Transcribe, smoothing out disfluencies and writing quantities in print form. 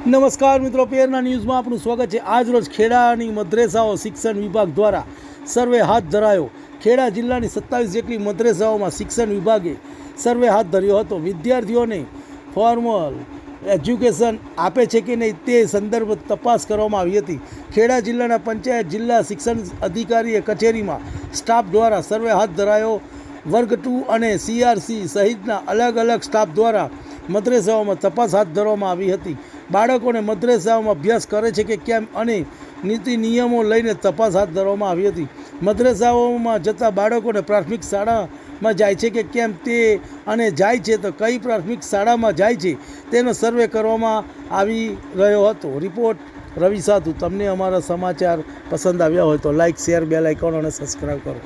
નમસ્કાર મિત્રો, પ્રેરણા ન્યૂઝમાં આપનું સ્વાગત છે। આજ રોજ ખેડાની મદ્રેસાઓ શિક્ષણ વિભાગ દ્વારા સર્વે હાથ ધરાયો। ખેડા જિલ્લાની 27 જેટલી મદ્રેસાઓમાં શિક્ષણ વિભાગે સર્વે હાથ ધર્યો હતો। વિદ્યાર્થીઓને ફોર્મલ એજ્યુકેશન આપે છે કે નહીં તે સંદર્ભ તપાસ કરવામાં આવી હતી। ખેડા જિલ્લાના પંચાયત જિલ્લા શિક્ષણ અધિકારીએ કચેરીમાં સ્ટાફ દ્વારા સર્વે હાથ ધરાયો। વર્ગ 2 અને CRC સહિતના અલગ અલગ સ્ટાફ દ્વારા મદ્રેસાઓમાં તપાસ હાથ ધરવામાં આવી હતી। બાળકોને મદ્રેસાઓમાં અભ્યાસ કરે છે કે કેમ અને નીતિ નિયમો લઈને તપાસ હાથ ધરવામાં આવી હતી। મદ્રેસાઓમાં જતા બાળકોને પ્રાથમિક શાળામાં જાય છે કે કેમ તે અને જાય છે તો કઈ પ્રાથમિક શાળામાં જાય છે તેનો સર્વે કરવામાં આવી રહ્યો હતો। રિપોર્ટ રવિ સાધુ। તમને અમારા સમાચાર પસંદ આવ્યા હોય તો લાઇક, શેર, બેલ આઇકોન અને સબસ્ક્રાઈબ કરો।